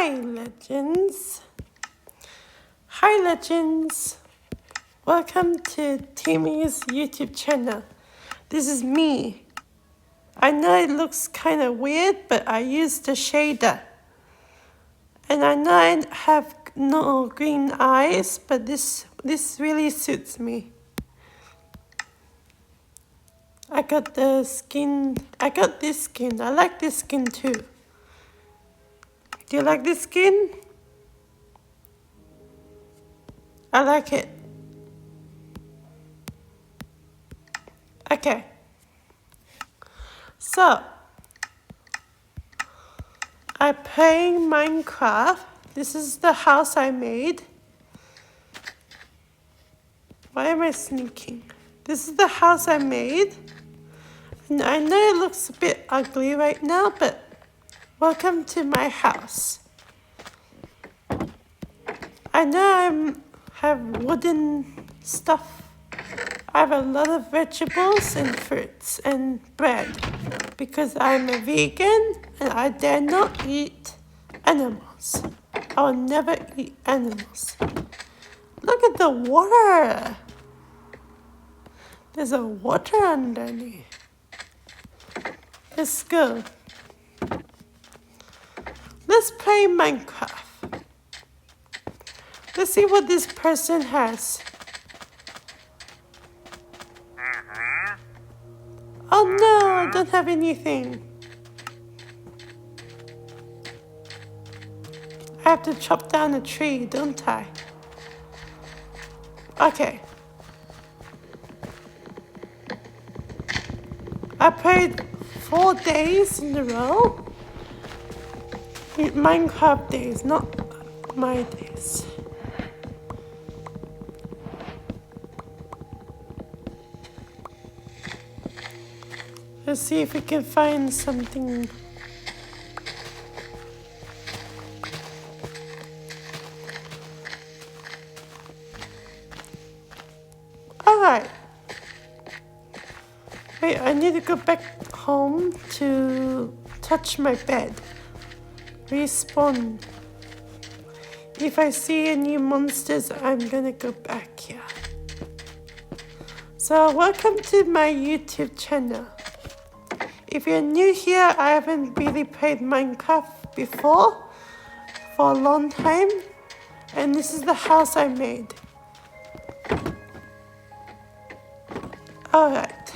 Hi legends. Hi legends. Welcome to Timmy's YouTube channel. This is me. I know it looks kind of weird, but I used the shader. And I know I have no green eyes, but this really suits me. I got this skin. I like this skin too. Do you like this skin? I like it. Okay. So, I play Minecraft. This is the house I made. Why am I sneaking? This is the house I made. And I know it looks a bit ugly right now, but welcome to my house. I know I have wooden stuff. I have a lot of vegetables and fruits and bread because I'm a vegan and I dare not eat animals. I will never eat animals. Look at the water. There's a water underneath. Let's go. Let's play Minecraft. Let's see what this person has. Oh no, I don't have anything. I have to chop down a tree, don't I? Okay. I played 4 days in a row. Minecraft days, not my days. Let's see if we can find something. Alright. Wait, I need to go back home to touch my bed. Respawn. If I see any monsters, I'm gonna go back here. So, welcome to my YouTube channel. If you're new here, I haven't really played Minecraft before for a long time. And this is the house I made. Alright.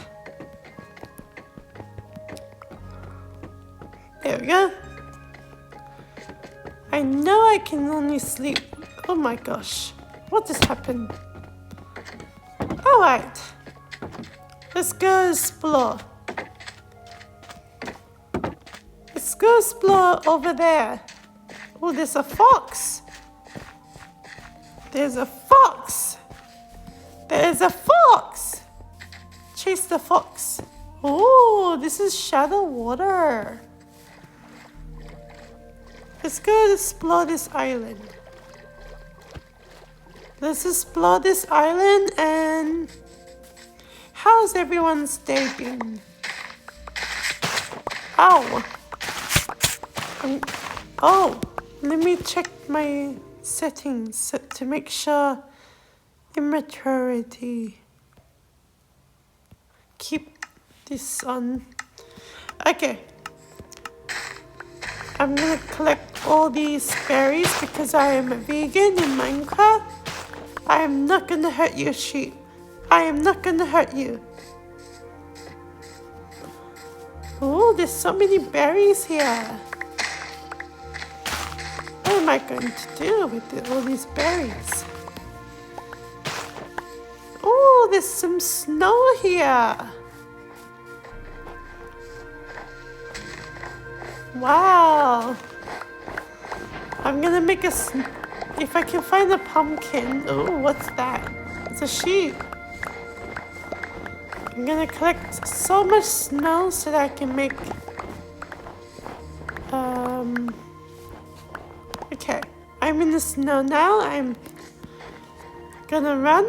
There we go. I know I can only sleep. Oh my gosh. What just happened? Alright. Let's go explore. Let's go explore over there. Oh, there's a fox. There's a fox. There's a fox. Chase the fox. Oh, this is shallow water. Let's go explore this island. Let's explore this island and how's everyone's day been? Ow. Oh, let me check my settings to make sure immaturity. Keep this on. Okay. I'm gonna collect all these berries because I am a vegan in Minecraft. I am not gonna hurt your sheep. I am not gonna hurt you. Oh, there's so many berries here. What am I going to do with all these berries? Oh, there's some snow here. Wow. I'm gonna make if I can find a pumpkin. Oh, what's that? It's a sheep. I'm gonna collect so much snow so that I can make okay, I'm in the snow now. I'm gonna run.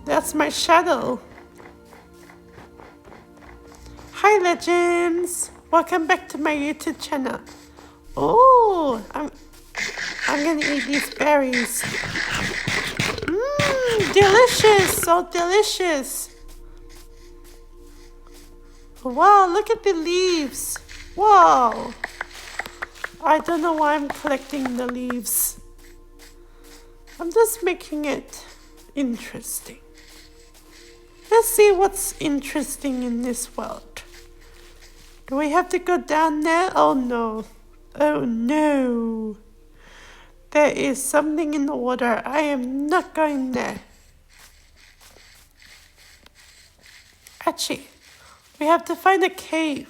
That's my shadow. Hi legends. Welcome back to my YouTube channel. Oh, I'm gonna eat these berries. Delicious, so delicious. Wow, look at the leaves. Wow. I don't know why I'm collecting the leaves. I'm just making it interesting. Let's see what's interesting in this world. Do we have to go down there? Oh no. Oh no. There is something in the water. I am not going there. Actually, we have to find a cave.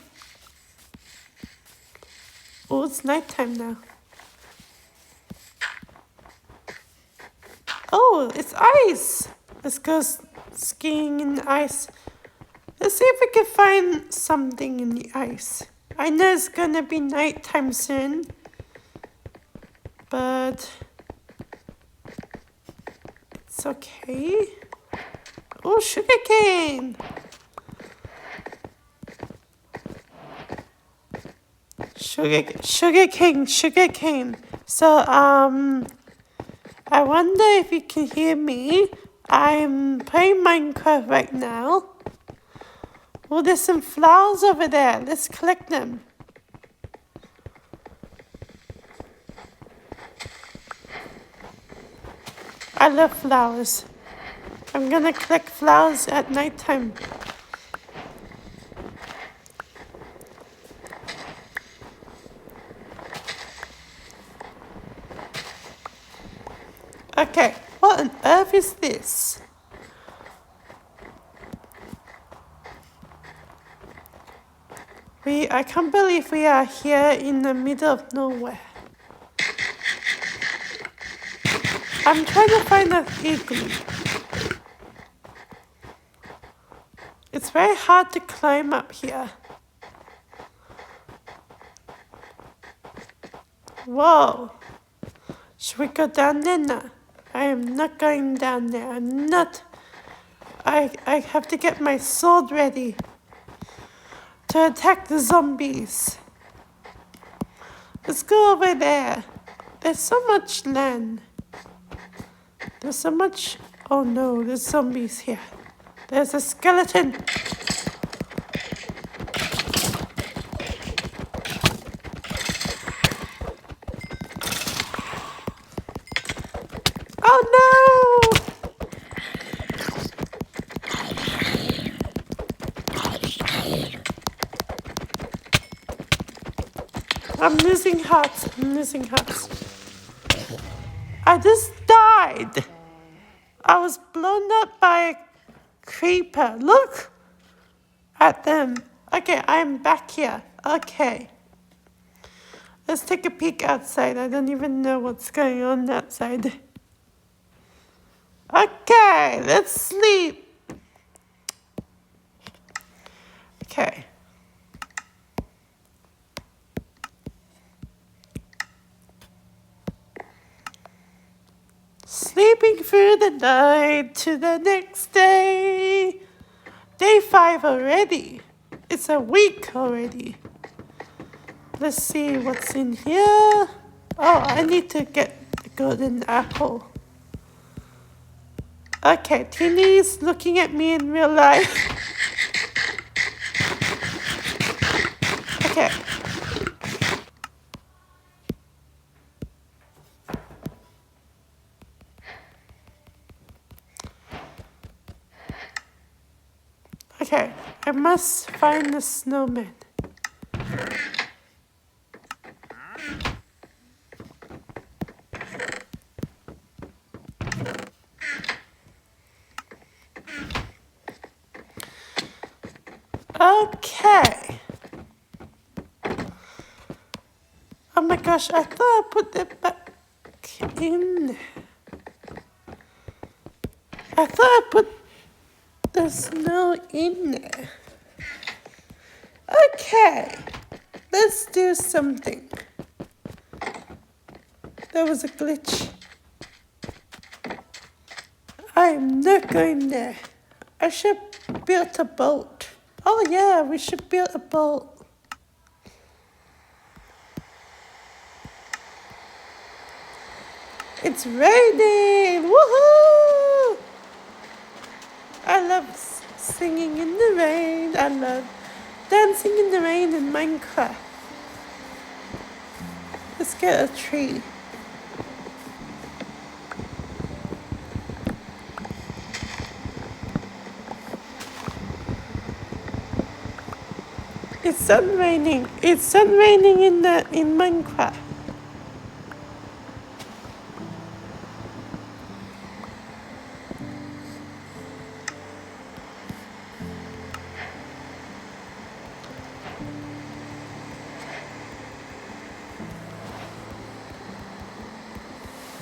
Oh, it's nighttime now. Oh, it's ice. Let's go skiing in the ice. Let's see if we can find something in the ice. I know it's gonna be nighttime soon, but it's okay. Oh, sugarcane. Sugarcane. So, I wonder if you can hear me. I'm playing Minecraft right now. Oh, there's some flowers over there. Let's collect them. I love flowers. I'm gonna collect flowers at nighttime. Okay, what on earth is this? I can't believe we are here in the middle of nowhere. I'm trying to find an igloo. It's very hard to climb up here. Whoa. Should we go down there now? I am not going down there. I'm not. I have to get my sword ready to attack the zombies. Let's go over there. There's so much land. There's so much. Oh no, there's zombies here. There's a skeleton. Oh no! I'm losing hearts. I just died. I was blown up by a creeper. Look at them. Okay, I'm back here. Okay. Let's take a peek outside. I don't even know what's going on outside. Okay, let's sleep. Okay. Sleeping through the night to the next day. Day 5 already. It's a week already. Let's see what's in here. Oh, I need to get the golden apple. Okay, Timmy's looking at me in real life. Okay. Okay, I must find the snowman. Okay. Oh my gosh, I thought I put it back in. I thought I put the snow in there. Okay, let's do something. There was a glitch. I'm not going there. I should build a boat. Oh yeah, we should build a boat. It's raining! Woohoo! I love singing in the rain. I love dancing in the rain in Minecraft. Let's get a tree. It's sun raining. It's sun raining in Minecraft.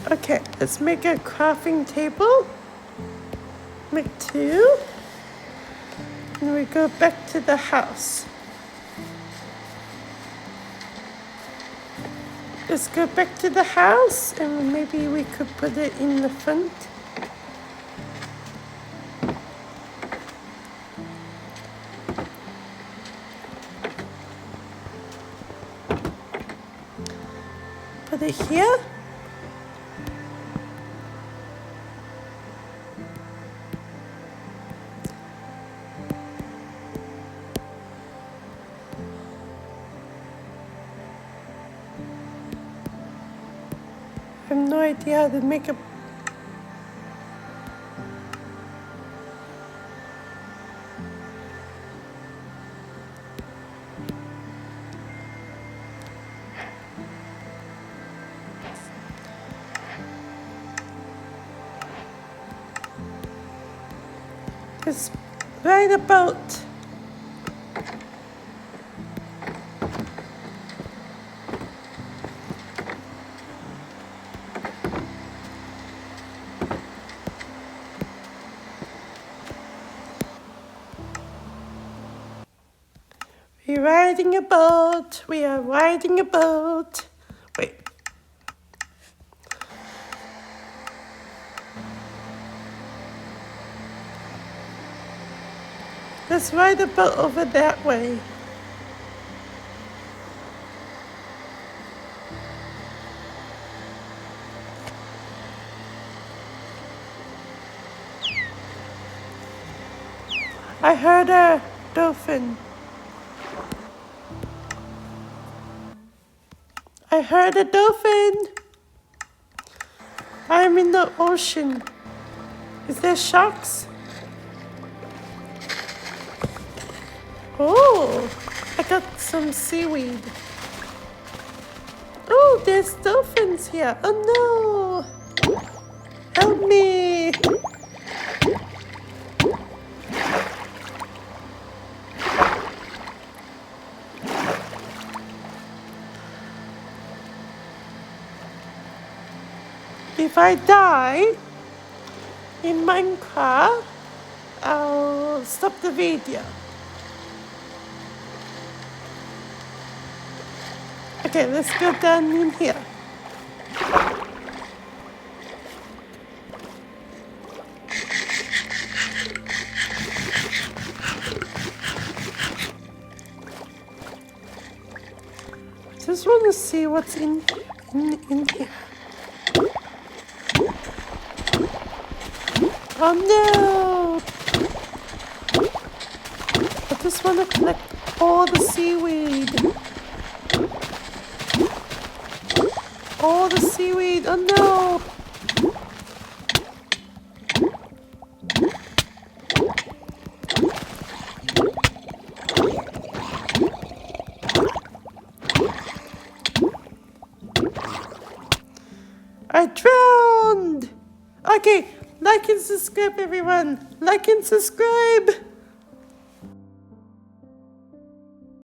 Okay, let's make a crafting table. Make 2. And we go back to the house. Let's go back to the house and maybe we could put it in the front. Put it here. I have no idea how to make a... Just right about... We're riding a boat. We are riding a boat. Wait. Let's ride a boat over that way. I heard a dolphin. I heard a dolphin. I'm in the ocean. Is there sharks? Oh, I got some seaweed. Oh, there's dolphins here. Oh no. Help me. If I die in Minecraft, I'll stop the video. Okay, let's go down in here. Just want to see what's in here. Oh no! I just want to collect all the seaweed. All the seaweed. Oh no! I drowned! Okay. Like and subscribe, everyone. Like and subscribe.